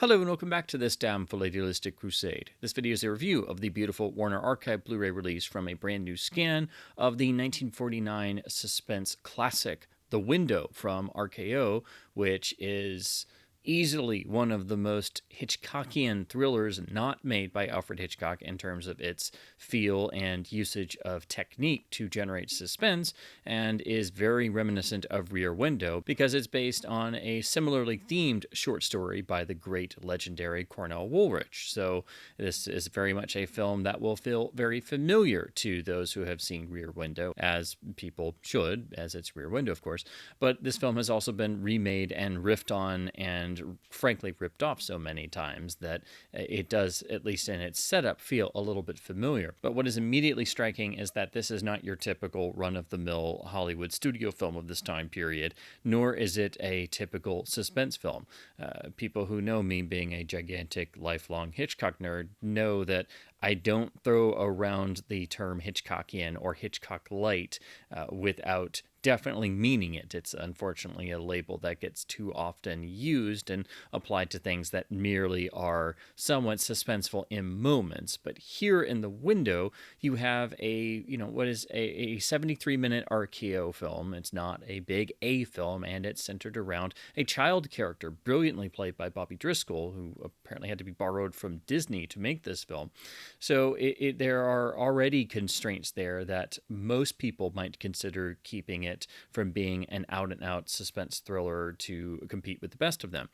Hello and welcome back to this damn full idealistic crusade. This video is a review of the beautiful Warner Archive Blu-ray release from a brand new scan of the 1949 suspense classic The Window from RKO, which is easily one of the most Htichcockian thrillers not made by Alfred Hitchcock in terms of its feel and usage of technique to generate suspense, and is very reminiscent of Rear Window because it's based on a similarly themed short story by the great legendary Cornell Woolrich. So this is very much a film that will feel very familiar to those who have seen Rear Window, as people should, as it's Rear Window, of course. But this film has also been remade and riffed on and frankly ripped off so many times that it does, at least in its setup, feel a little bit familiar. But what is immediately striking is that this is not your typical run-of-the-mill Hollywood studio film of this time period, nor is it a typical suspense film. People who know me being a gigantic lifelong Hitchcock nerd know that I don't throw around the term Htichcockian or Hitchcock light without definitely meaning it. It's unfortunately a label that gets too often used and applied to things that merely are somewhat suspenseful in moments. But here in The Window, you have what is a 73-minute RKO film. It's not a big A film, and it's centered around a child character, brilliantly played by Bobby Driscoll, who apparently had to be borrowed from Disney to make this film. So there are already constraints there that most people might consider keeping it from being an out-and-out suspense thriller to compete with the best of them.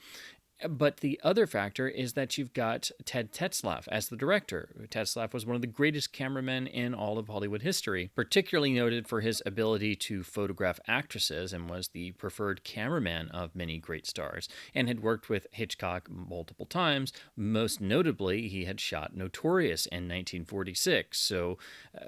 But the other factor is that you've got Ted Tetzlaff as the director. Tetzlaff was one of the greatest cameramen in all of Hollywood history, particularly noted for his ability to photograph actresses, and was the preferred cameraman of many great stars, and had worked with Hitchcock multiple times. Most notably, he had shot Notorious in 1946. So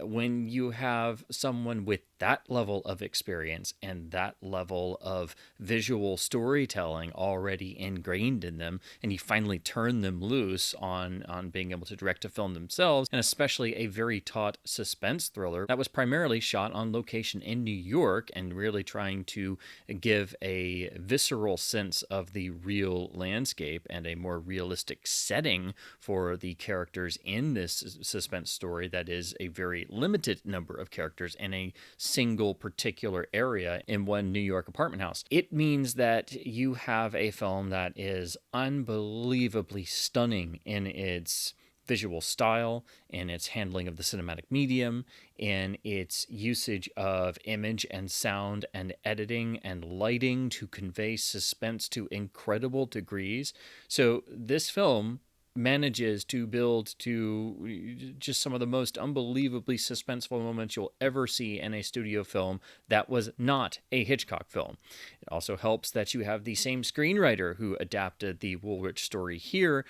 when you have someone with that level of experience and that level of visual storytelling already ingrained in them, and you finally turn them loose on being able to direct a film themselves, and especially a very taut suspense thriller that was primarily shot on location in New York and really trying to give a visceral sense of the real landscape and a more realistic setting for the characters in this suspense story that is a very limited number of characters in a single particular area in one New York apartment house. It means that you have a film that is unbelievably stunning in its visual style, in its handling of the cinematic medium, in its usage of image and sound and editing and lighting to convey suspense to incredible degrees. So this film manages to build to just some of the most unbelievably suspenseful moments you'll ever see in a studio film that was not a Hitchcock film. It also helps that you have the same screenwriter who adapted the Woolrich story here,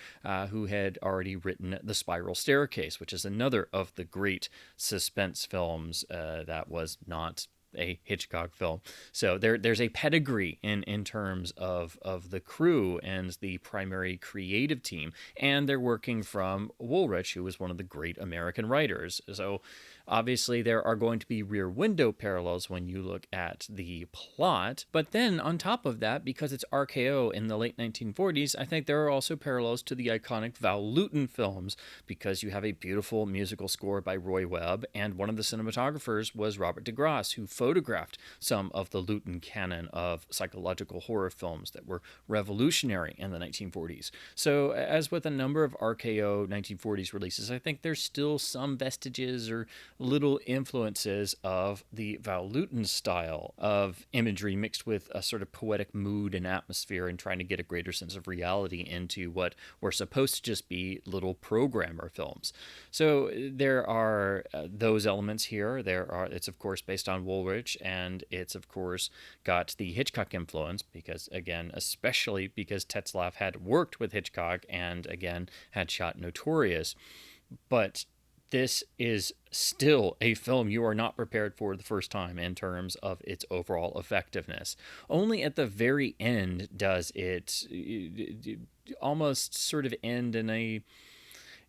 who had already written The Spiral Staircase, which is another of the great suspense films that was not a Hitchcock film. So there's a pedigree in terms of the crew and the primary creative team, and they're working from Woolrich, who was one of the great American writers. So obviously there are going to be Rear Window parallels when you look at the plot, but then on top of that, because it's RKO in the late 1940s, I think there are also parallels to the iconic Val Lewton films, because you have a beautiful musical score by Roy Webb, and one of the cinematographers was Robert DeGrasse, who photographed some of the Lewton canon of psychological horror films that were revolutionary in the 1940s. So as with a number of RKO 1940s releases, I think there's still some vestiges or little influences of the Val Lewton style of imagery mixed with a sort of poetic mood and atmosphere, and trying to get a greater sense of reality into what were supposed to just be little programmer films. So there are those elements here. It's of course based on Woolrich, and it's of course got the Hitchcock influence, because again, especially because Tetzlaff had worked with Hitchcock and again had shot Notorious. But this is still a film you are not prepared for the first time in terms of its overall effectiveness. Only at the very end does it almost sort of end in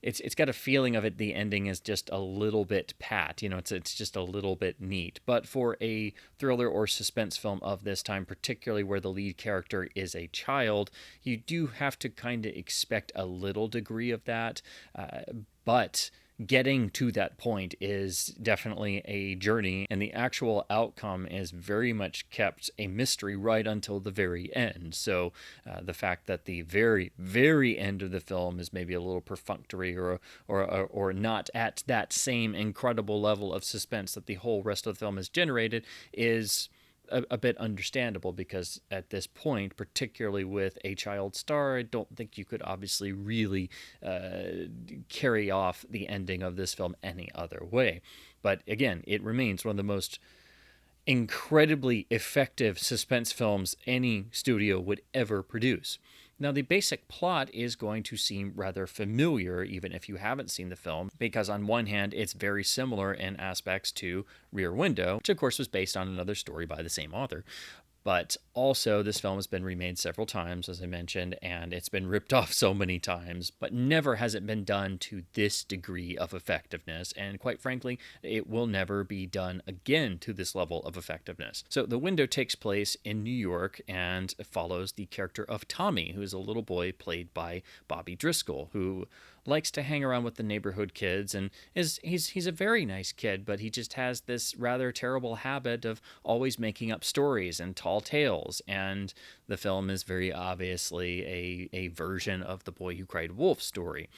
it's got a feeling of it. The ending is just a little bit pat, it's just a little bit neat. But for a thriller or suspense film of this time, particularly where the lead character is a child, you do have to kind of expect a little degree of that. But getting to that point is definitely a journey, and the actual outcome is very much kept a mystery right until the very end. So the fact that the very, very end of the film is maybe a little perfunctory or not at that same incredible level of suspense that the whole rest of the film has generated is a bit understandable, because at this point, particularly with a child star, I don't think you could obviously really carry off the ending of this film any other way. But again, it remains one of the most incredibly effective suspense films any studio would ever produce. Now, the basic plot is going to seem rather familiar, even if you haven't seen the film, because on one hand, it's very similar in aspects to Rear Window, which of course was based on another story by the same author. But also, this film has been remade several times, as I mentioned, and it's been ripped off so many times, but never has it been done to this degree of effectiveness. And quite frankly, it will never be done again to this level of effectiveness. So, The Window takes place in New York and follows the character of Tommy, who is a little boy played by Bobby Driscoll, who likes to hang around with the neighborhood kids, and he's a very nice kid, but he just has this rather terrible habit of always making up stories and tall tales. And the film is very obviously a version of the Boy Who Cried Wolf story.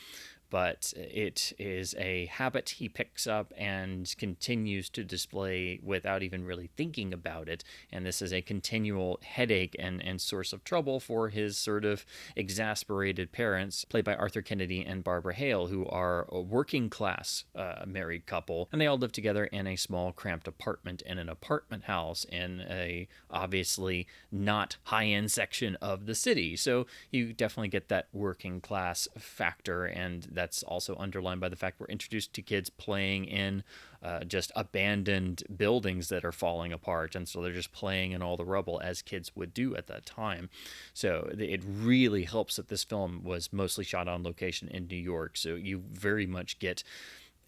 But it is a habit he picks up and continues to display without even really thinking about it. And this is a continual headache and source of trouble for his sort of exasperated parents, played by Arthur Kennedy and Barbara Hale, who are a working class married couple. And they all live together in a small, cramped apartment in an apartment house in a obviously not high-end section of the city. So you definitely get that working class factor, and that's also underlined by the fact we're introduced to kids playing in just abandoned buildings that are falling apart, and so they're just playing in all the rubble as kids would do at that time. So it really helps that this film was mostly shot on location in New York, so you very much get,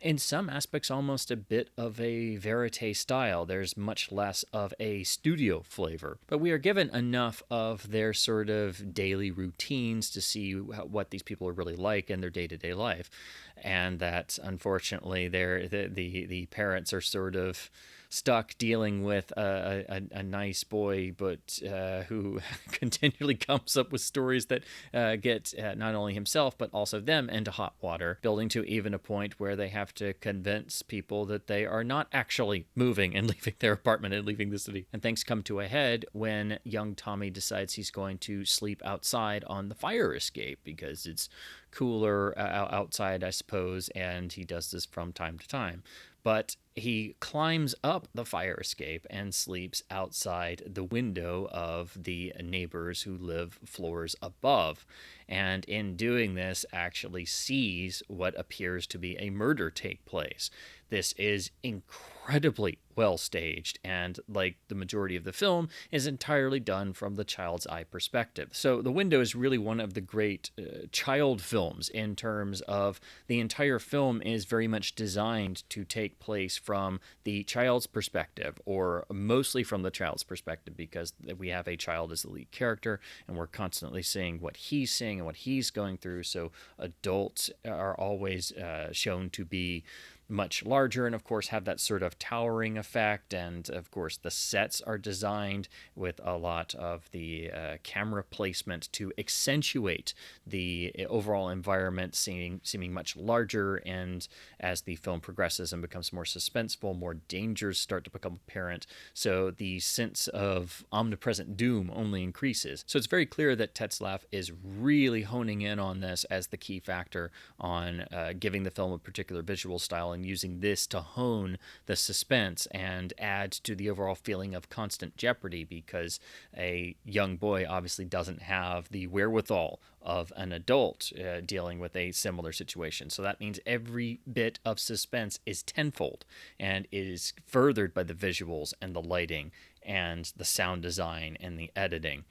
in some aspects, almost a bit of a verite style. There's much less of a studio flavor, but we are given enough of their sort of daily routines to see what these people are really like in their day-to-day life, and that unfortunately the parents are sort of stuck dealing with a nice boy, but who continually comes up with stories that get not only himself, but also them into hot water, building to even a point where they have to convince people that they are not actually moving and leaving their apartment and leaving the city. And things come to a head when young Tommy decides he's going to sleep outside on the fire escape, because it's cooler outside, I suppose, and he does this from time to time. But he climbs up the fire escape and sleeps outside the window of the neighbors who live floors above. And in doing this, actually sees what appears to be a murder take place. This is incredibly well staged, and like the majority of the film, is entirely done from the child's eye perspective. So The Window is really one of the great child films in terms of the entire film is very much designed to take place from the child's perspective, or mostly from the child's perspective, because we have a child as the lead character, and we're constantly seeing what he's seeing and what he's going through. So adults are always shown to be much larger and of course have that sort of towering effect, and of course the sets are designed with a lot of the camera placement to accentuate the overall environment seeming much larger. And as the film progresses and becomes more suspenseful, more dangers start to become apparent, so the sense of omnipresent doom only increases. So it's very clear that Tetzlaff is really honing in on this as the key factor on giving the film a particular visual style, and using this to hone the suspense and add to the overall feeling of constant jeopardy, because a young boy obviously doesn't have the wherewithal of an adult dealing with a similar situation. So that means every bit of suspense is tenfold, and is furthered by the visuals and the lighting and the sound design and the editing.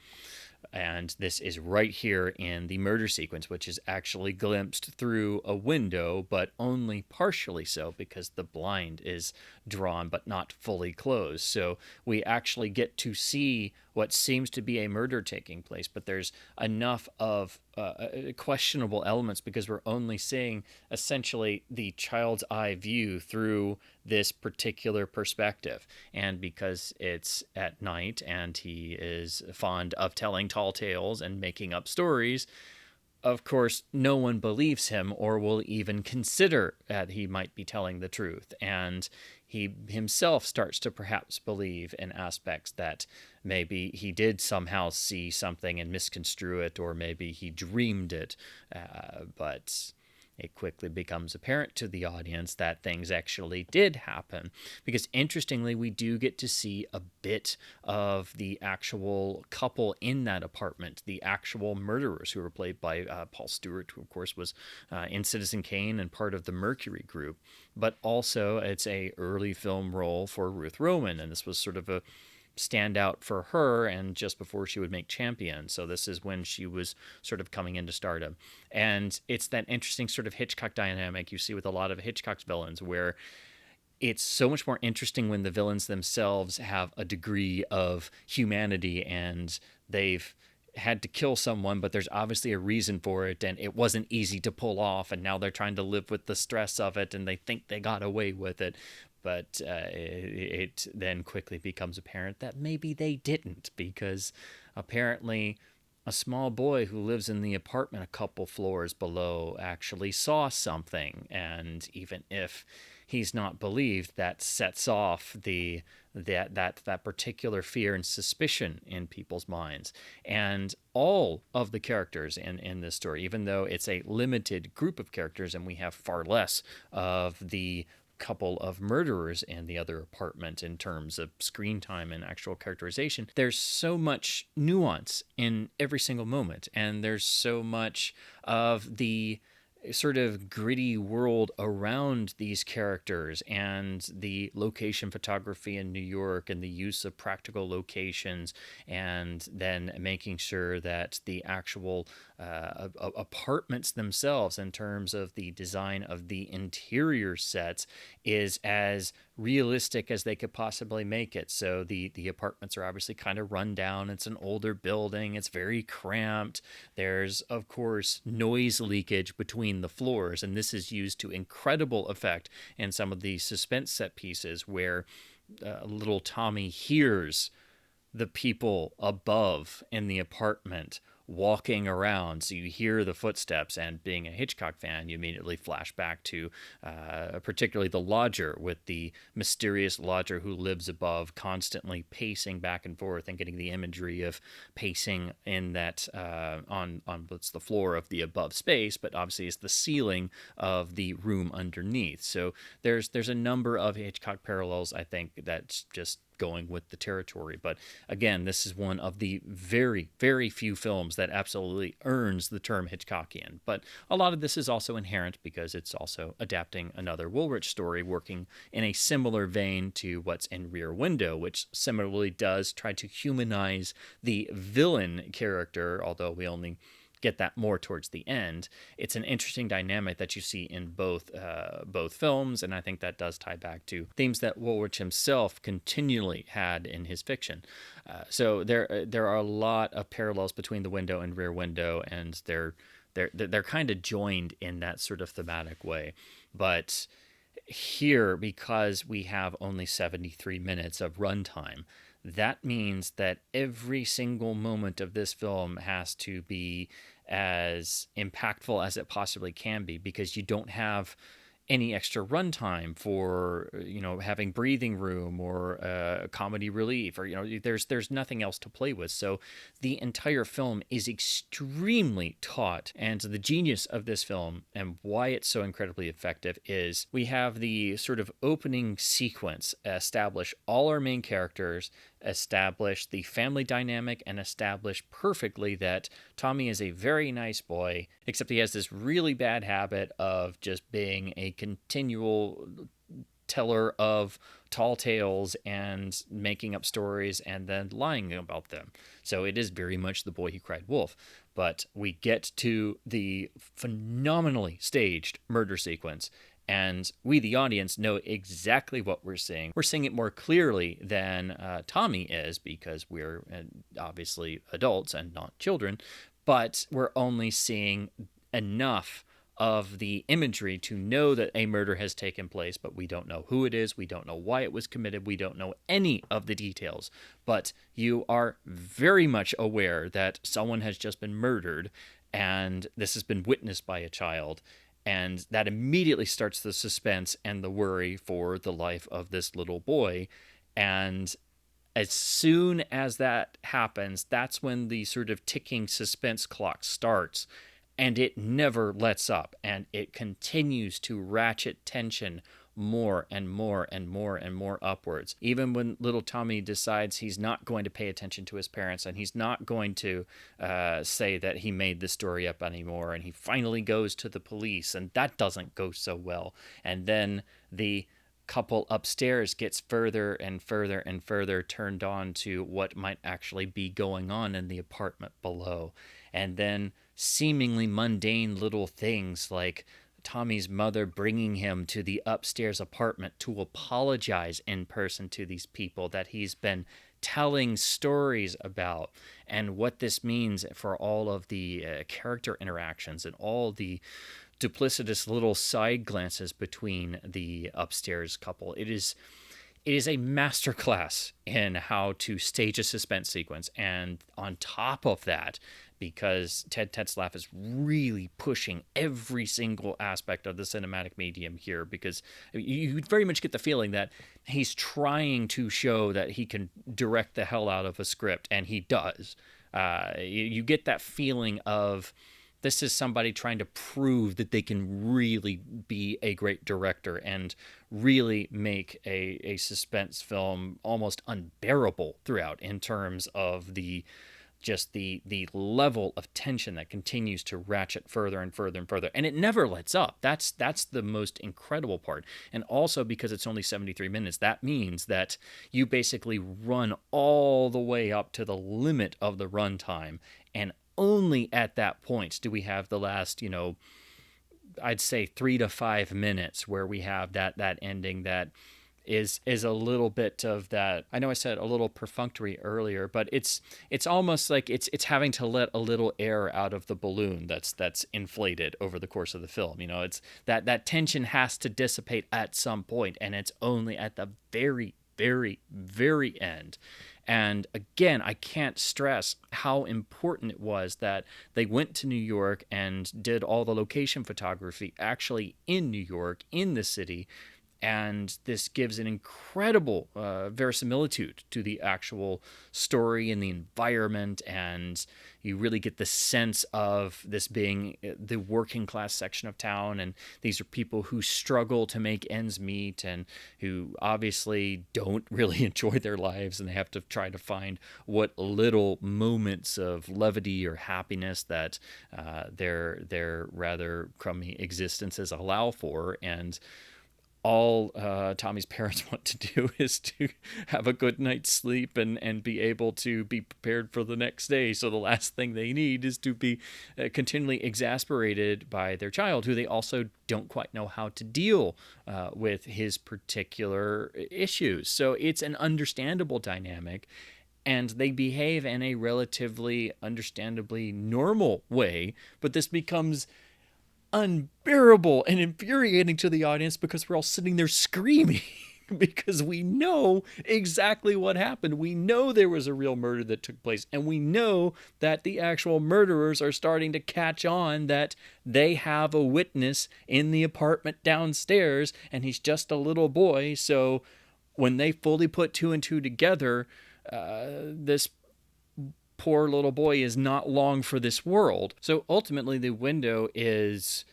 And this is right here in the murder sequence, which is actually glimpsed through a window, but only partially so because the blind is drawn but not fully closed. So we actually get to see what seems to be a murder taking place, but there's enough of questionable elements because we're only seeing essentially the child's eye view through this particular perspective. And because it's at night and he is fond of telling tall tales and making up stories, of course, no one believes him or will even consider that he might be telling the truth. And he himself starts to perhaps believe in aspects that maybe he did somehow see something and misconstrue it, or maybe he dreamed it. But it quickly becomes apparent to the audience that things actually did happen. Because interestingly, we do get to see a bit of the actual couple in that apartment, the actual murderers, who were played by Paul Stewart, who of course was in Citizen Kane and part of the Mercury group. But also it's a early film role for Ruth Roman, and this was sort of a standout for her, and just before she would make Champion. So this is when she was sort of coming into stardom. And it's that interesting sort of Hitchcock dynamic you see with a lot of Hitchcock's villains, where it's so much more interesting when the villains themselves have a degree of humanity and they've had to kill someone, but there's obviously a reason for it, and it wasn't easy to pull off, and now they're trying to live with the stress of it, and they think they got away with it. But it then quickly becomes apparent that maybe they didn't, because apparently a small boy who lives in the apartment a couple floors below actually saw something, and even if he's not believed, that sets off that particular fear and suspicion in people's minds. And all of the characters in this story, even though it's a limited group of characters and we have far less of the couple of murderers in the other apartment in terms of screen time and actual characterization, there's so much nuance in every single moment, and there's so much of the sort of gritty world around these characters and the location photography in New York and the use of practical locations, and then making sure that the actual apartments themselves, in terms of the design of the interior sets, is as realistic as they could possibly make it. So the apartments are obviously kind of run down. It's an older building. It's very cramped. There's, of course, noise leakage between the floors, and this is used to incredible effect in some of the suspense set pieces where little Tommy hears the people above in the apartment walking around. So you hear the footsteps, and being a Hitchcock fan, you immediately flash back to particularly the lodger, with the mysterious lodger who lives above, constantly pacing back and forth, and getting the imagery of pacing in that on what's the floor of the above space, but obviously it's the ceiling of the room underneath. So there's a number of Hitchcock parallels, I think, that's just going with the territory. But again, this is one of the very, very few films that absolutely earns the term Hitchcockian. But a lot of this is also inherent because it's also adapting another Woolrich story, working in a similar vein to what's in Rear Window, which similarly does try to humanize the villain character, although we only get that more towards the end. It's an interesting dynamic that you see in both films, and I think that does tie back to themes that Woolrich himself continually had in his fiction. So there are a lot of parallels between The Window and Rear Window, and they're kind of joined in that sort of thematic way. But here, because we have only 73 minutes of runtime, that means that every single moment of this film has to be as impactful as it possibly can be, because you don't have any extra runtime for having breathing room or comedy relief, or there's nothing else to play with. So the entire film is extremely taut, and the genius of this film and why it's so incredibly effective is we have the sort of opening sequence establish all our main characters, establish the family dynamic, and establish perfectly that Tommy is a very nice boy, except he has this really bad habit of just being a continual teller of tall tales and making up stories and then lying about them. So it is very much The Boy Who Cried Wolf. But we get to the phenomenally staged murder sequence, and we, the audience, know exactly what we're seeing. We're seeing it more clearly than Tommy is, because we're obviously adults and not children, but we're only seeing enough of the imagery to know that a murder has taken place, but we don't know who it is, we don't know why it was committed, we don't know any of the details. But you are very much aware that someone has just been murdered, and this has been witnessed by a child, and that immediately starts the suspense and the worry for the life of this little boy. And as soon as that happens, that's when the sort of ticking suspense clock starts, and it never lets up, and it continues to ratchet tension more and more and more and more upwards. Even when little Tommy decides he's not going to pay attention to his parents, and he's not going to say that he made the story up anymore, and he finally goes to the police, and that doesn't go so well. And then the couple upstairs gets further and further and further turned on to what might actually be going on in the apartment below. And then seemingly mundane little things like Tommy's mother bringing him to the upstairs apartment to apologize in person to these people that he's been telling stories about, and what this means for all of the character interactions and all the duplicitous little side glances between the upstairs couple. It is a masterclass in how to stage a suspense sequence. And on top of that, because Ted Tetzlaff is really pushing every single aspect of the cinematic medium here, because you very much get the feeling that he's trying to show that he can direct the hell out of a script, and he does. You get that feeling of this is somebody trying to prove that they can really be a great director and really make a suspense film almost unbearable throughout, in terms of the level of tension that continues to ratchet further and further and further. And it never lets up. That's the most incredible part. And also, because it's only 73 minutes, that means that you basically run all the way up to the limit of the runtime. And only at that point do we have the last, I'd say 3 to 5 minutes where we have that ending that is a little bit of that. I know I said a little perfunctory earlier, but it's almost like it's having to let a little air out of the balloon that's inflated over the course of the film. It's that tension has to dissipate at some point, and it's only at the very, very, very end. And again, I can't stress how important it was that they went to New York and did all the location photography actually in New York, in the city. And this gives an incredible verisimilitude to the actual story and the environment. And you really get the sense of this being the working class section of town. And these are people who struggle to make ends meet and who obviously don't really enjoy their lives. And they have to try to find what little moments of levity or happiness that their rather crummy existences allow for. And all Tommy's parents want to do is to have a good night's sleep and be able to be prepared for the next day. So the last thing they need is to be continually exasperated by their child, who they also don't quite know how to deal with his particular issues. So it's an understandable dynamic, and they behave in a relatively understandably normal way, but this becomes unbearable and infuriating to the audience because we're all sitting there screaming because we know exactly what happened. We know there was a real murder that took place, and we know that the actual murderers are starting to catch on that they have a witness in the apartment downstairs, and he's just a little boy. So when they fully put two and two together, this poor little boy is not long for this world. So ultimately, The Window is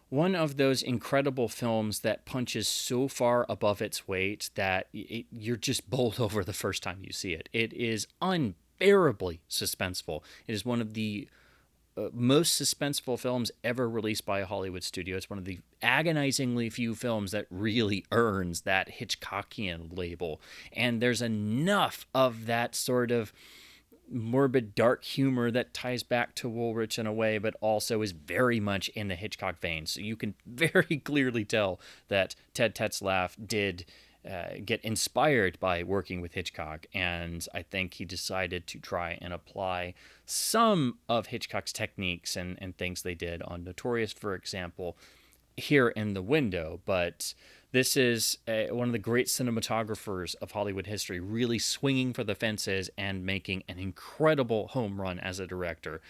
one of those incredible films that punches so far above its weight that you're just bowled over the first time you see it. It is unbearably suspenseful. It is one of the most suspenseful films ever released by a Hollywood studio. It's one of the agonizingly few films that really earns that Htichcockian label. And there's enough of that sort of morbid dark humor that ties back to Woolrich in a way, but also is very much in the Hitchcock vein. So you can very clearly tell that Ted Tetzlaff did get inspired by working with Hitchcock, and I think he decided to try and apply some of Hitchcock's techniques and things they did on Notorious, for example, here in The Window. But this is one of the great cinematographers of Hollywood history, really swinging for the fences and making an incredible home run as a director.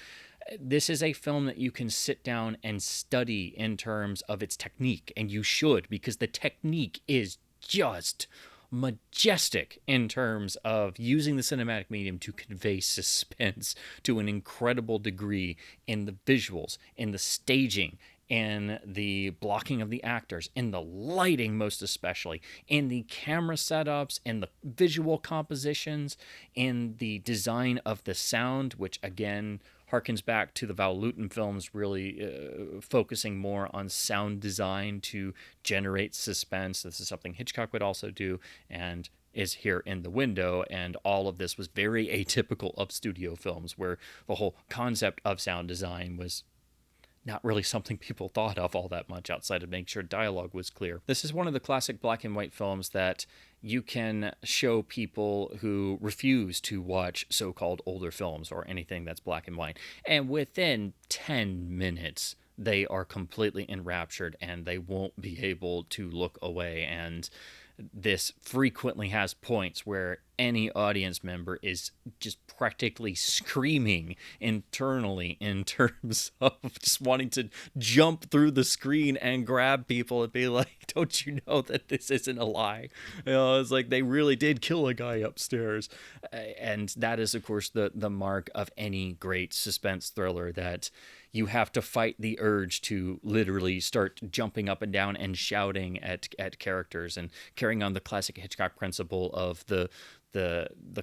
This is a film that you can sit down and study in terms of its technique, and you should, because the technique is just majestic in terms of using the cinematic medium to convey suspense to an incredible degree in the visuals, in the staging, in the blocking of the actors, in the lighting most especially, in the camera setups, in the visual compositions, in the design of the sound, which again harkens back to the Val Lewton films, really focusing more on sound design to generate suspense. This is something Hitchcock would also do, and is here in The Window. And all of this was very atypical of studio films, where the whole concept of sound design was not really something people thought of all that much outside of making sure dialogue was clear. This is one of the classic black and white films that you can show people who refuse to watch so-called older films or anything that's black and white, and within 10 minutes they are completely enraptured and they won't be able to look away. And this frequently has points where any audience member is just practically screaming internally in terms of just wanting to jump through the screen and grab people and be like, don't you know that this isn't a lie? You know, it's like they really did kill a guy upstairs. And that is, of course, the mark of any great suspense thriller, that you have to fight the urge to literally start jumping up and down and shouting at characters, and carrying on the classic Hitchcock principle of the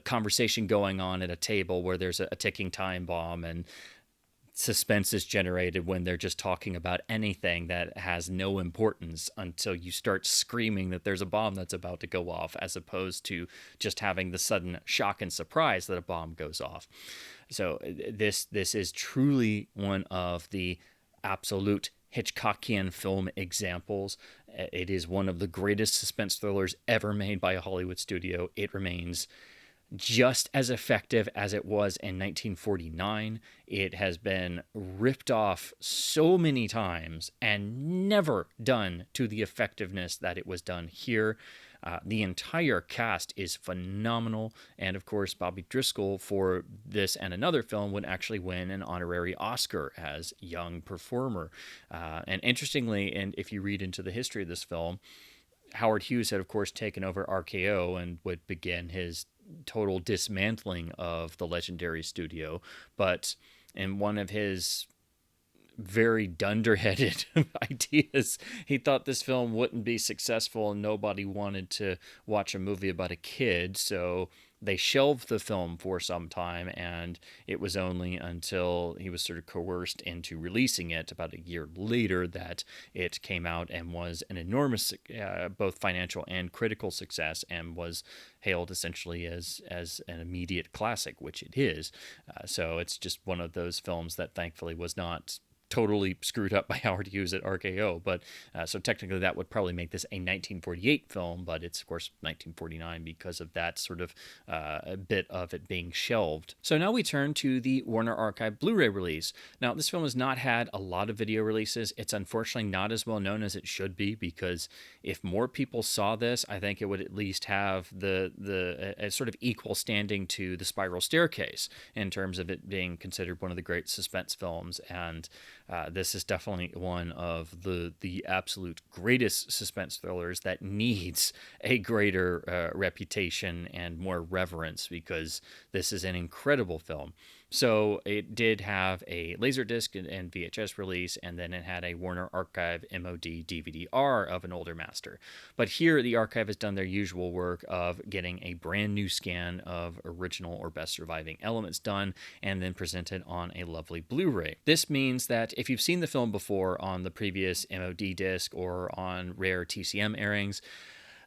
conversation going on at a table where there's a ticking time bomb, and suspense is generated when they're just talking about anything that has no importance until you start screaming that there's a bomb that's about to go off, as opposed to just having the sudden shock and surprise that a bomb goes off. So this is truly one of the absolute Hitchcockian film examples. It is one of the greatest suspense thrillers ever made by a Hollywood studio. It remains just as effective as it was in 1949. It has been ripped off so many times and never done to the effectiveness that it was done here. The entire cast is phenomenal. And of course, Bobby Driscoll for this and another film would actually win an honorary Oscar as young performer. And interestingly, and if you read into the history of this film, Howard Hughes had, of course, taken over RKO and would begin his total dismantling of the legendary studio. But in one of his very dunderheaded ideas, he thought this film wouldn't be successful and nobody wanted to watch a movie about a kid, so they shelved the film for some time, and it was only until he was sort of coerced into releasing it about a year later that it came out and was an enormous both financial and critical success, and was hailed essentially as an immediate classic, which it is. So it's just one of those films that thankfully was not totally screwed up by Howard Hughes at RKO, but so technically that would probably make this a 1948 film, but it's of course 1949 because of that sort of a bit of it being shelved. So now we turn to the Warner Archive Blu-ray release. Now this film has not had a lot of video releases. It's unfortunately not as well known as it should be, because if more people saw this, I think it would at least have a sort of equal standing to The Spiral Staircase in terms of it being considered one of the great suspense films. And this is definitely one of the absolute greatest suspense thrillers that needs a greater reputation and more reverence, because this is an incredible film. So it did have a Laserdisc and VHS release, and then it had a Warner Archive MOD DVD-R of an older master. But here, the archive has done their usual work of getting a brand new scan of original or best surviving elements done, and then presented on a lovely Blu-ray. This means that if you've seen the film before on the previous MOD disc or on rare TCM airings,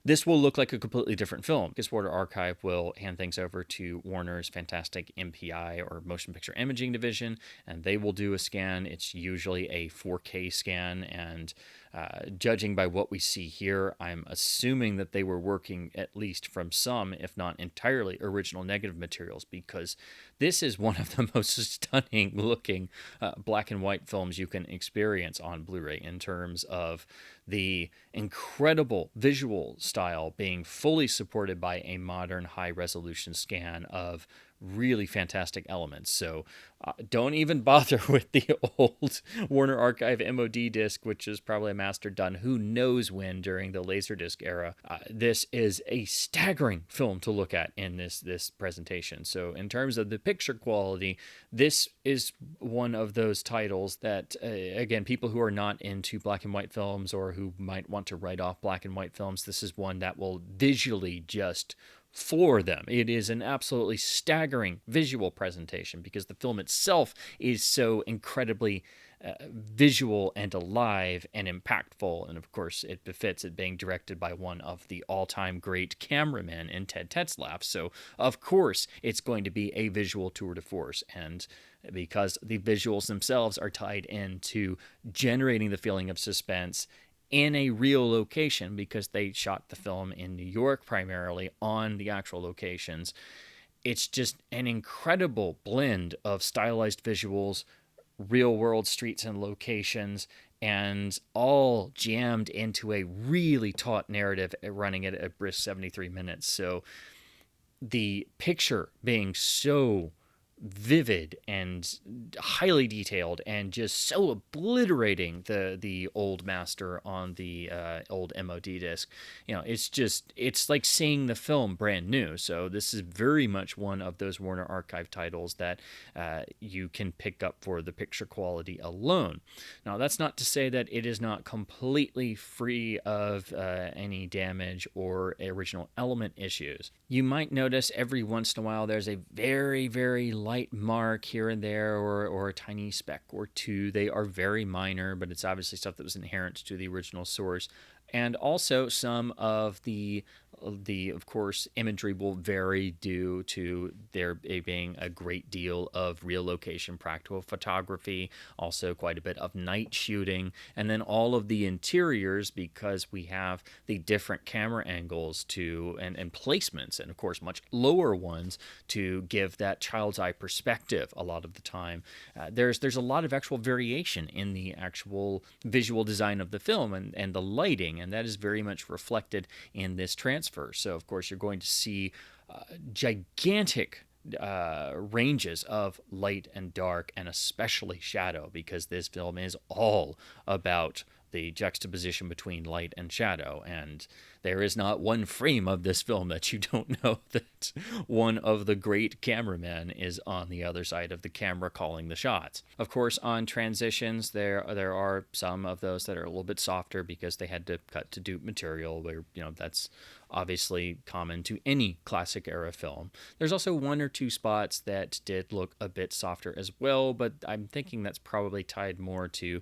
this will look like a completely different film because Warner Archive will hand things over to Warner's fantastic MPI or Motion Picture Imaging division, and they will do a scan. It's usually a 4K scan, and judging by what we see here, I'm assuming that they were working at least from some, if not entirely, original negative materials, because this is one of the most stunning looking black and white films you can experience on Blu-ray in terms of the incredible visual style being fully supported by a modern high resolution scan of really fantastic elements. So don't even bother with the old Warner Archive MOD disc, which is probably a master done who knows when during the Laserdisc era. This is a staggering film to look at in this presentation. So in terms of the picture quality, this is one of those titles that, again, people who are not into black and white films or who might want to write off black and white films, this is one that will visually just floor them. It is an absolutely staggering visual presentation because the film itself is so incredibly visual and alive and impactful. And of course, it befits it being directed by one of the all-time great cameramen in Ted Tetzlaff. So of course, it's going to be a visual tour de force. And because the visuals themselves are tied into generating the feeling of suspense in a real location, because they shot the film in New York primarily on the actual locations. It's just an incredible blend of stylized visuals, real world streets and locations, and all jammed into a really taut narrative running at a brisk 73 minutes. So the picture being so vivid and highly detailed and just so obliterating the old master on the old MOD disc. It's like seeing the film brand new. So this is very much one of those Warner Archive titles that you can pick up for the picture quality alone. Now, that's not to say that it is not completely free of any damage or original element issues. You might notice every once in a while there's a very, very light mark here and there, or a tiny speck or two. They are very minor, but it's obviously stuff that was inherent to the original source. And also some of the of course, imagery will vary due to there being a great deal of real location practical photography, also quite a bit of night shooting, and then all of the interiors, because we have the different camera angles to and placements, and of course much lower ones to give that child's eye perspective a lot of the time. There's a lot of actual variation in the actual visual design of the film and the lighting, and that is very much reflected in this transfer. So, of course, you're going to see gigantic ranges of light and dark, and especially shadow, because this film is all about the juxtaposition between light and shadow. And there is not one frame of this film that you don't know that one of the great cameramen is on the other side of the camera calling the shots. Of course, on transitions, there are some of those that are a little bit softer because they had to cut to dupe material, where, that's obviously common to any classic era film. There's also one or two spots that did look a bit softer as well, but I'm thinking that's probably tied more to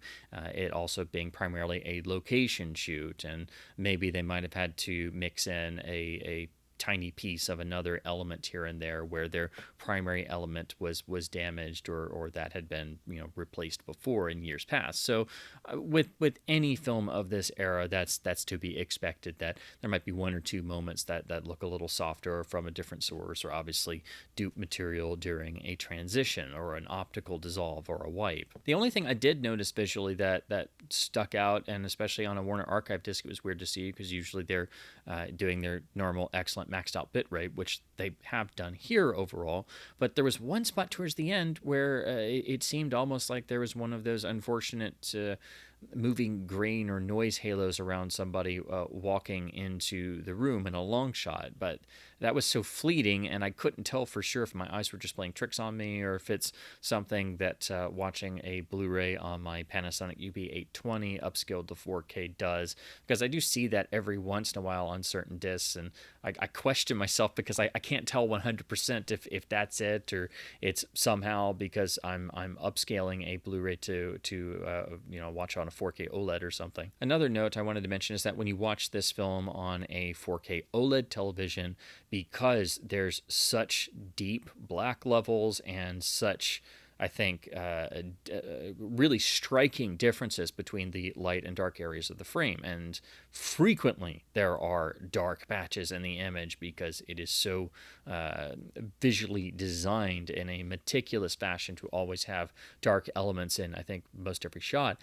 it also being primarily a location shoot, and maybe they might have had to mix in a tiny piece of another element here and there where their primary element was damaged or that had been replaced before in years past. So with any film of this era, that's to be expected, that there might be one or two moments that look a little softer from a different source, or obviously dupe material during a transition or an optical dissolve or a wipe. The only thing I did notice visually that stuck out, and especially on a Warner Archive disc, it was weird to see because usually they're doing their normal excellent maxed out bitrate, which they have done here overall. But there was one spot towards the end where it seemed almost like there was one of those unfortunate moving grain or noise halos around somebody walking into the room in a long shot. But that was so fleeting, and I couldn't tell for sure if my eyes were just playing tricks on me or if it's something that watching a Blu-ray on my Panasonic UB820 upscaled to 4K does, because I do see that every once in a while on certain discs, and I question myself because I can't tell 100% if that's it, or it's somehow because I'm upscaling a Blu-ray to watch on a 4K OLED or something. Another note I wanted to mention is that when you watch this film on a 4K OLED television, because there's such deep black levels and such, I think, really striking differences between the light and dark areas of the frame. And frequently there are dark patches in the image because it is so visually designed in a meticulous fashion to always have dark elements in, I think, most every shot.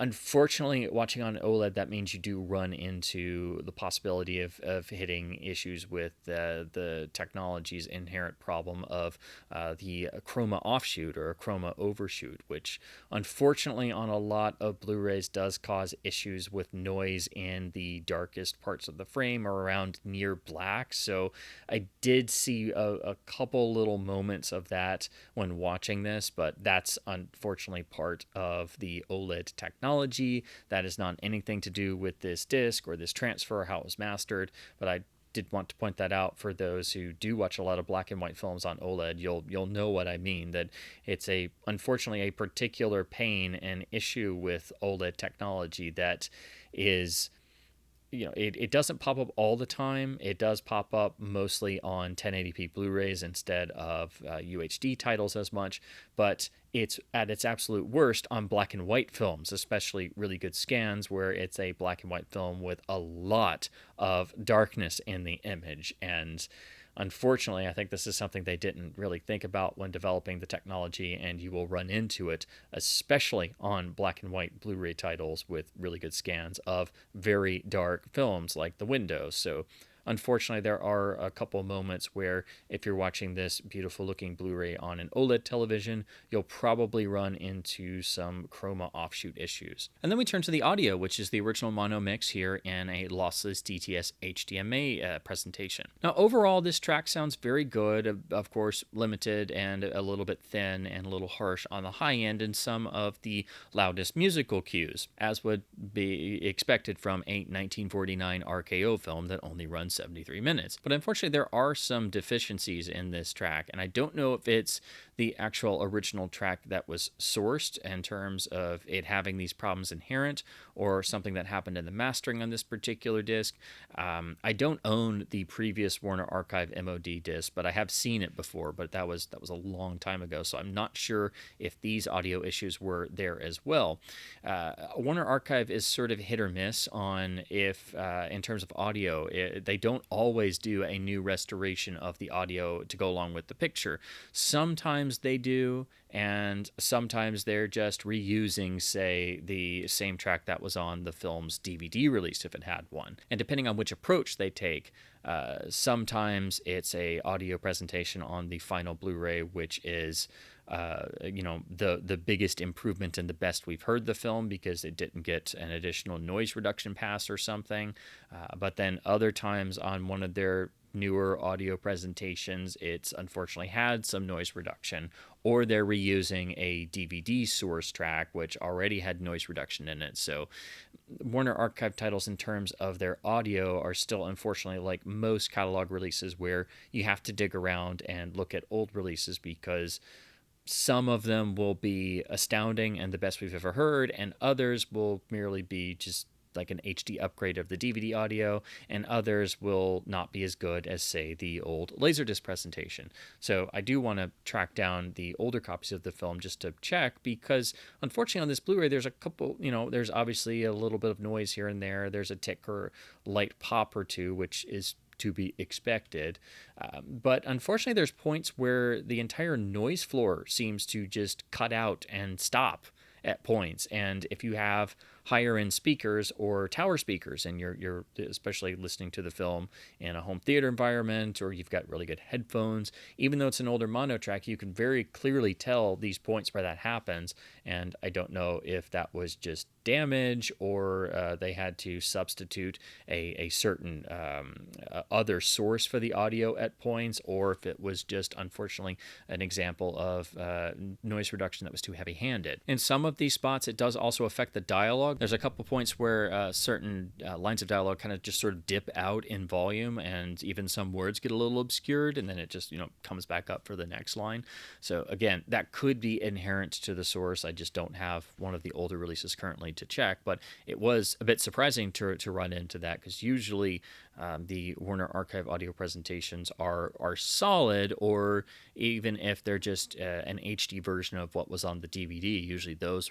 Unfortunately, watching on OLED, that means you do run into the possibility of hitting issues with the technology's inherent problem of the chroma offshoot or a chroma overshoot, which unfortunately on a lot of Blu-rays does cause issues with noise in the darkest parts of the frame or around near black. So I did see a couple little moments of that when watching this, but that's unfortunately part of the OLED technology. That is not anything to do with this disc or this transfer or how it was mastered, but I did want to point that out for those who do watch a lot of black and white films on OLED. You'll know what I mean, that it's unfortunately a particular pain and issue with OLED technology that is, it doesn't pop up all the time. It does pop up mostly on 1080p Blu-rays instead of UHD titles as much, but it's at its absolute worst on black and white films, especially really good scans where it's a black and white film with a lot of darkness in the image. And unfortunately, I think this is something they didn't really think about when developing the technology, and you will run into it, especially on black and white Blu-ray titles with really good scans of very dark films like The Window. So unfortunately, there are a couple moments where if you're watching this beautiful looking Blu-ray on an OLED television, you'll probably run into some chroma offshoot issues. And then we turn to the audio, which is the original mono mix here in a lossless DTS HDMA presentation. Now, overall, this track sounds very good, of course, limited and a little bit thin and a little harsh on the high end in some of the loudest musical cues, as would be expected from a 1949 RKO film that only runs 73 minutes. But unfortunately, there are some deficiencies in this track, and I don't know if it's the actual original track that was sourced in terms of it having these problems inherent, or something that happened in the mastering on this particular disc. I don't own the previous Warner Archive MOD disc, but I have seen it before, but that was a long time ago, so I'm not sure if these audio issues were there as well. Warner Archive is sort of hit or miss on if, in terms of audio, they don't always do a new restoration of the audio to go along with the picture. Sometimes they do, and sometimes they're just reusing, say, the same track that was on the film's DVD release if it had one. And depending on which approach they take, sometimes it's a audio presentation on the final Blu-ray, which is the biggest improvement and the best we've heard the film because it didn't get an additional noise reduction pass or something. But then other times on one of their newer audio presentations, it's unfortunately had some noise reduction, or they're reusing a DVD source track which already had noise reduction in it. So Warner Archive titles in terms of their audio are still unfortunately like most catalog releases, where you have to dig around and look at old releases because some of them will be astounding and the best we've ever heard, and others will merely be just like an HD upgrade of the DVD audio, and others will not be as good as, say, the old Laserdisc presentation. So I do want to track down the older copies of the film just to check, because unfortunately on this Blu-ray there's a couple, there's obviously a little bit of noise here and there. There's a tick or light pop or two, which is to be expected. But unfortunately there's points where the entire noise floor seems to just cut out and stop at points. And if you have higher end speakers or tower speakers and you're especially listening to the film in a home theater environment, or you've got really good headphones, even though it's an older mono track, you can very clearly tell these points where that happens. And I don't know if that was just damage, or they had to substitute a certain other source for the audio at points, or if it was just, unfortunately, an example of noise reduction that was too heavy-handed. In some of these spots, it does also affect the dialogue. There's a couple points where certain lines of dialogue kind of just sort of dip out in volume, and even some words get a little obscured, and then it just, comes back up for the next line. So again, that could be inherent to the source. I just don't have one of the older releases currently to check, but it was a bit surprising to run into that, because usually the Warner Archive audio presentations are solid, or even if they're just an HD version of what was on the DVD, usually those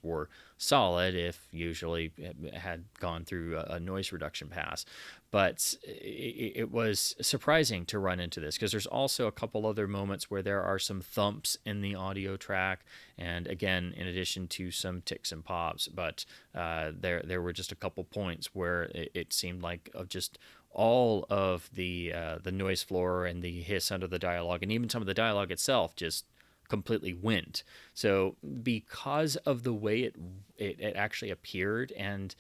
were solid, if usually it had gone through a noise reduction pass. But it was surprising to run into this, because there's also a couple other moments where there are some thumps in the audio track, and again, in addition to some ticks and pops. But there were just a couple points where it seemed like just all of the noise floor and the hiss under the dialogue, and even some of the dialogue itself, just completely went. So because of the way it actually appeared, and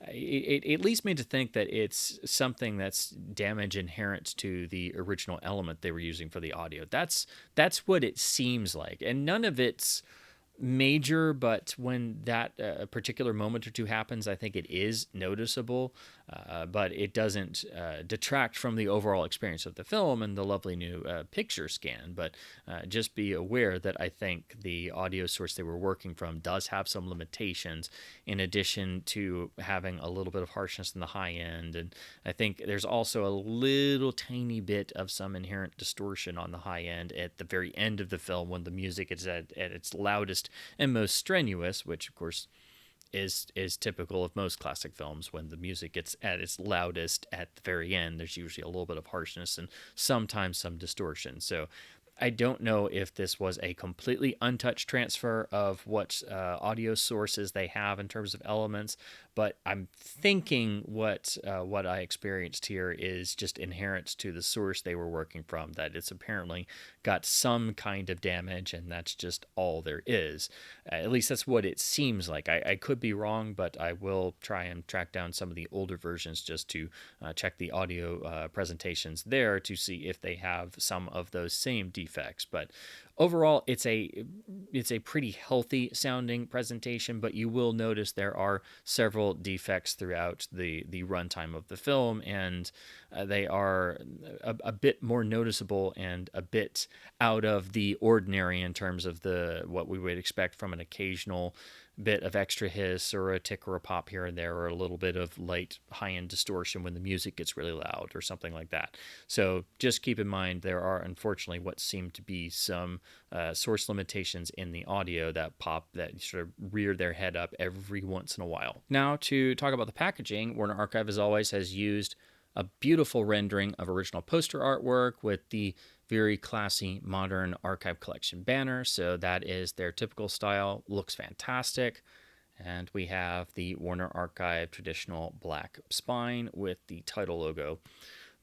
it at least made to think that it's something that's damage inherent to the original element they were using for the audio. That's what it seems like, and none of it's major, but when that particular moment or two happens, I think it is noticeable, but it doesn't detract from the overall experience of the film and the lovely new picture scan. But just be aware that I think the audio source they were working from does have some limitations, in addition to having a little bit of harshness in the high end. And I think there's also a little tiny bit of some inherent distortion on the high end at the very end of the film, when the music is at its loudest and most strenuous, which of course is typical of most classic films. When the music gets at its loudest at the very end, there's usually a little bit of harshness and sometimes some distortion. So I don't know if this was a completely untouched transfer of what audio sources they have in terms of elements, but I'm thinking what I experienced here is just inherent to the source they were working from, that it's apparently got some kind of damage, and that's just all there is. At least that's what it seems like. I could be wrong, but I will try and track down some of the older versions just to check the audio presentations there to see if they have some of those same defects. But overall, it's a pretty healthy sounding presentation, but you will notice there are several defects throughout the runtime of the film, and they are a bit more noticeable and a bit out of the ordinary in terms of what we would expect from an occasional bit of extra hiss or a tick or a pop here and there, or a little bit of light high-end distortion when the music gets really loud or something like that. So just keep in mind there are, unfortunately, what seem to be some source limitations in the audio that sort of rear their head up every once in a while. Now, to talk about the packaging, Warner Archive, as always, has used a beautiful rendering of original poster artwork with the very classy modern archive collection banner. So that is their typical style. Looks fantastic. And we have the Warner Archive traditional black spine with the title logo.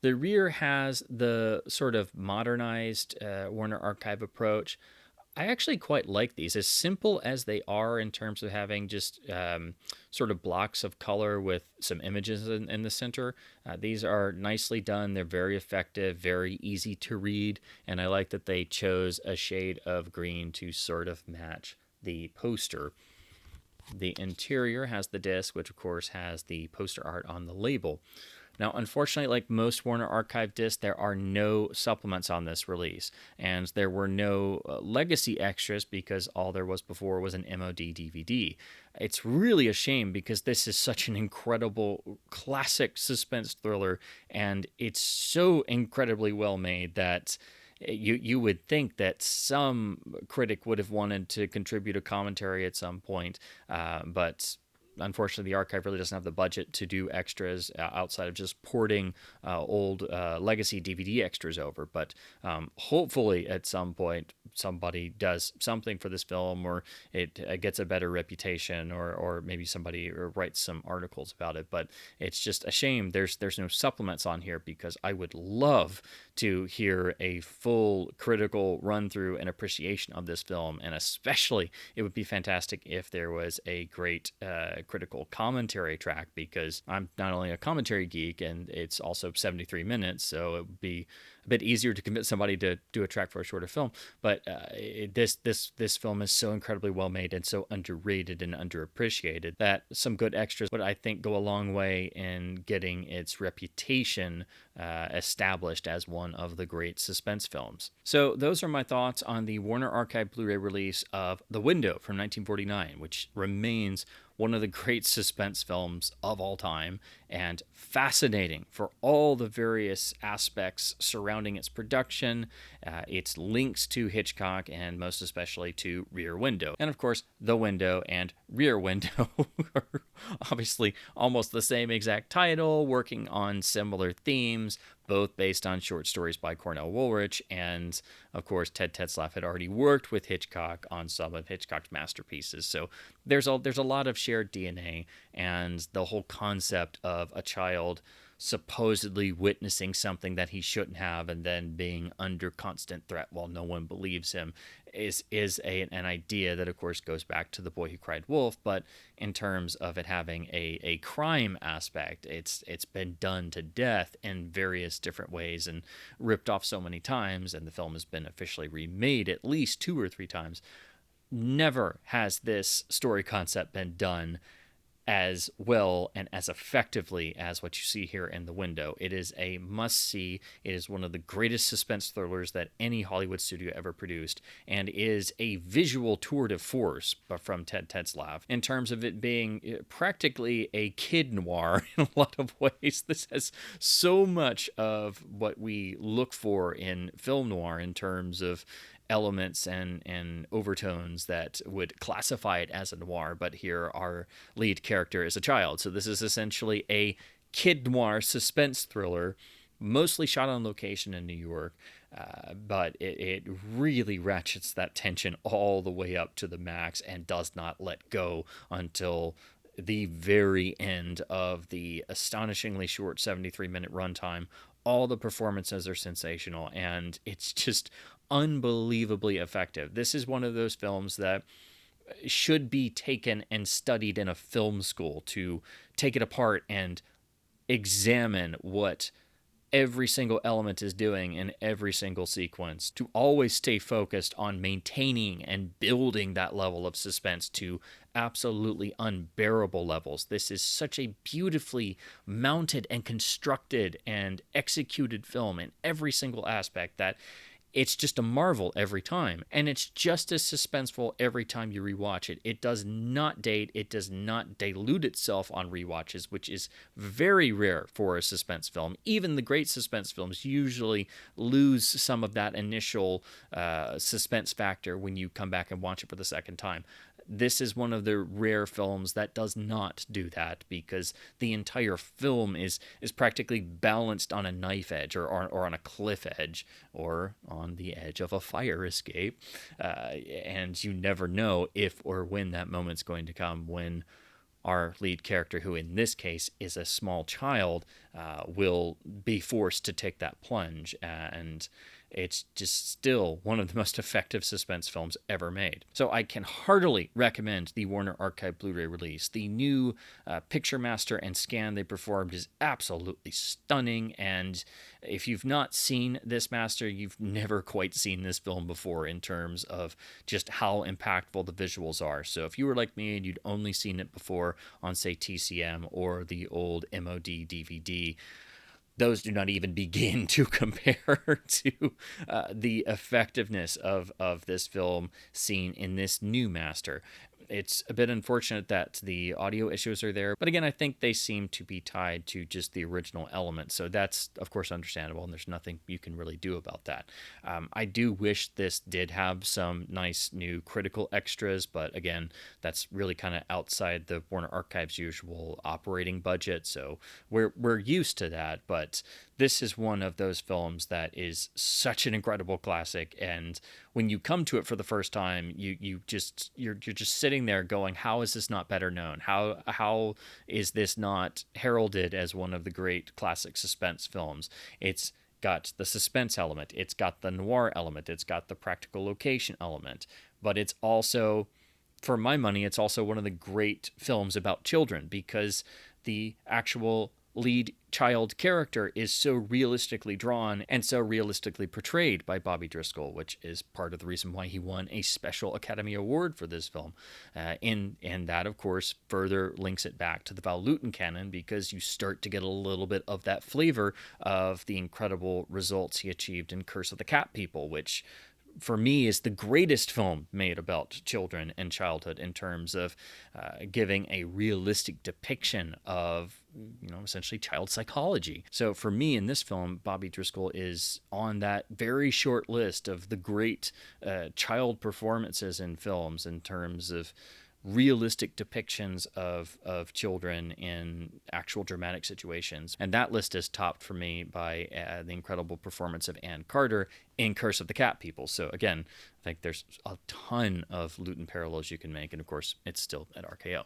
The rear has the sort of modernized Warner Archive approach. I actually quite like these, as simple as they are in terms of having just sort of blocks of color with some images in the center. These are nicely done. They're very effective, very easy to read, and I like that they chose a shade of green to sort of match the poster. The interior has the disc, which of course has the poster art on the label. Now, unfortunately, like most Warner Archive discs, there are no supplements on this release, and there were no legacy extras because all there was before was an MOD DVD. It's really a shame, because this is such an incredible classic suspense thriller, and it's so incredibly well made that you would think that some critic would have wanted to contribute a commentary at some point, but unfortunately, the archive really doesn't have the budget to do extras outside of just porting old legacy DVD extras over. But hopefully, at some point, somebody does something for this film, or it gets a better reputation, or maybe somebody writes some articles about it. But it's just a shame there's no supplements on here, because I would love to hear a full critical run through and appreciation of this film, and especially it would be fantastic if there was a great critical commentary track, because I'm not only a commentary geek, and it's also 73 minutes, so it would be a bit easier to convince somebody to do a track for a shorter film. But this film is so incredibly well made and so underrated and underappreciated that some good extras would, I think, go a long way in getting its reputation established as one of the great suspense films. So those are my thoughts on the Warner Archive Blu-ray release of The Window from 1949, which remains one of the great suspense films of all time, and fascinating for all the various aspects surrounding its production, its links to Hitchcock, and most especially to Rear Window. And of course, The Window and Rear Window are obviously almost the same exact title, working on similar themes, both based on short stories by Cornell Woolrich. And of course, Ted Tetzlaff had already worked with Hitchcock on some of Hitchcock's masterpieces. So there's a lot of shared DNA, and the whole concept of a child supposedly witnessing something that he shouldn't have and then being under constant threat while no one believes him is an idea that, of course, goes back to The Boy Who Cried Wolf. But in terms of it having a crime aspect, it's been done to death in various different ways and ripped off so many times, and the film has been officially remade at least 2 or 3 times. Never has this story concept been done as well and as effectively as what you see here in The Window. It is a must-see. It is one of the greatest suspense thrillers that any Hollywood studio ever produced, and is a visual tour de force from Ted Tetzlaff. In terms of it being practically a kid noir in a lot of ways, this has so much of what we look for in film noir in terms of elements and overtones that would classify it as a noir, but here our lead character is a child. So this is essentially a kid noir suspense thriller, mostly shot on location in New York, but it really ratchets that tension all the way up to the max and does not let go until the very end of the astonishingly short 73-minute runtime. All the performances are sensational, and it's just unbelievably effective. This is one of those films that should be taken and studied in a film school, to take it apart and examine what every single element is doing in every single sequence, to always stay focused on maintaining and building that level of suspense to absolutely unbearable levels. This is such a beautifully mounted and constructed and executed film in every single aspect that it's just a marvel every time. And it's just as suspenseful every time you rewatch it. It does not date. It does not dilute itself on rewatches, which is very rare for a suspense film. Even the great suspense films usually lose some of that initial suspense factor when you come back and watch it for the second time. This is one of the rare films that does not do that, because the entire film is practically balanced on a knife edge, or on a cliff edge, or on the edge of a fire escape. And you never know if or when that moment's going to come when our lead character, who in this case is a small child, will be forced to take that plunge. And it's just still one of the most effective suspense films ever made. So I can heartily recommend the Warner Archive Blu-ray release. The new picture master and scan they performed is absolutely stunning, and if you've not seen this master, you've never quite seen this film before in terms of just how impactful the visuals are. So if you were like me and you'd only seen it before on, say, TCM or the old MOD DVD, those do not even begin to compare to the effectiveness of this film seen in this new master. It's a bit unfortunate that the audio issues are there, but again, I think they seem to be tied to just the original element, so that's, of course, understandable, and there's nothing you can really do about that. I do wish this did have some nice new critical extras, but again, that's really kind of outside the Warner Archive's usual operating budget, so we're used to that, but this is one of those films that is such an incredible classic, and when you come to it for the first time, you're just sitting there going, how is this not better known? How is this not heralded as one of the great classic suspense films? It's got the suspense element, it's got the noir element, it's got the practical location element, but it's also for my money, it's also one of the great films about children because the actual lead child character is so realistically drawn and so realistically portrayed by Bobby Driscoll, which is part of the reason why he won a special Academy Award for this film. And that, of course, further links it back to the Val Lewton canon because you start to get a little bit of that flavor of the incredible results he achieved in Curse of the Cat People, which for me is the greatest film made about children and childhood in terms of giving a realistic depiction of essentially child psychology. So for me in this film, Bobby Driscoll is on that very short list of the great child performances in films in terms of realistic depictions of children in actual dramatic situations. And that list is topped for me by the incredible performance of Ann Carter in Curse of the Cat People. So again, I think there's a ton of Lewton parallels you can make, and of course, it's still at RKO.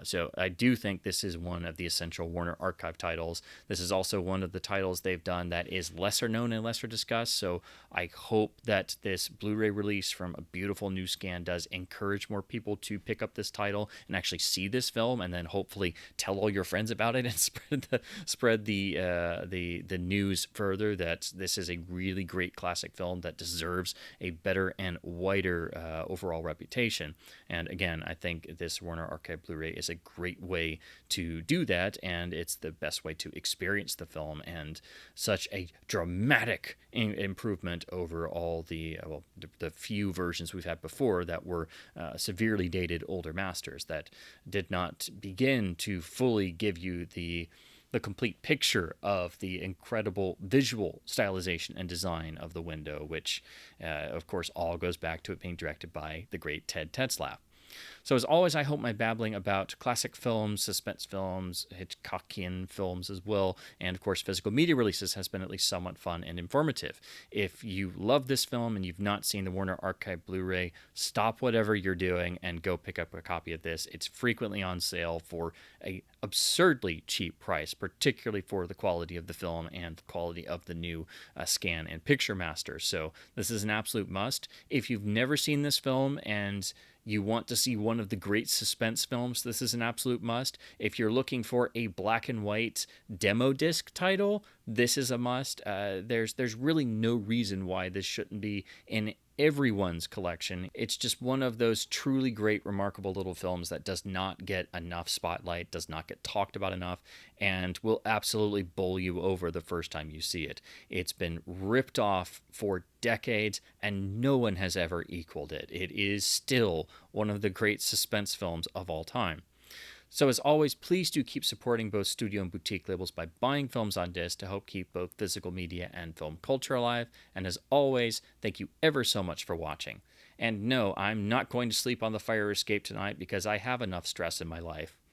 So I do think this is one of the essential Warner Archive titles. This is also one of the titles they've done that is lesser known and lesser discussed, so I hope that this Blu-ray release from a beautiful new scan does encourage more people to pick up this title and actually see this film, and then hopefully tell all your friends about it and spread the news further that this is a really great classic film that deserves a better and wider overall reputation. And again, I think this Warner Archive Blu-ray is a great way to do that, and it's the best way to experience the film, and such a dramatic improvement over all the few versions we've had before that were severely dated older masters that did not begin to fully give you the complete picture of the incredible visual stylization and design of the window, which, of course, all goes back to it being directed by the great Ted Tetzlaff. So as always, I hope my babbling about classic films, suspense films, Htichcockian films as well, and of course physical media releases has been at least somewhat fun and informative. If you love this film and you've not seen the Warner Archive Blu-ray, stop whatever you're doing and go pick up a copy of this. It's frequently on sale for a absurdly cheap price, particularly for the quality of the film and the quality of the new scan and picture master. So this is an absolute must. If you've never seen this film and you want to see one of the great suspense films, this is an absolute must. If you're looking for a black and white demo disc title, this is a must. There's really no reason why this shouldn't be in everyone's collection. It's just one of those truly great, remarkable little films that does not get enough spotlight, does not get talked about enough, and will absolutely bowl you over the first time you see it. It's been ripped off for decades, and no one has ever equaled it. It is still one of the great suspense films of all time. So as always, please do keep supporting both studio and boutique labels by buying films on disc to help keep both physical media and film culture alive. And as always, thank you ever so much for watching. And no, I'm not going to sleep on the fire escape tonight because I have enough stress in my life.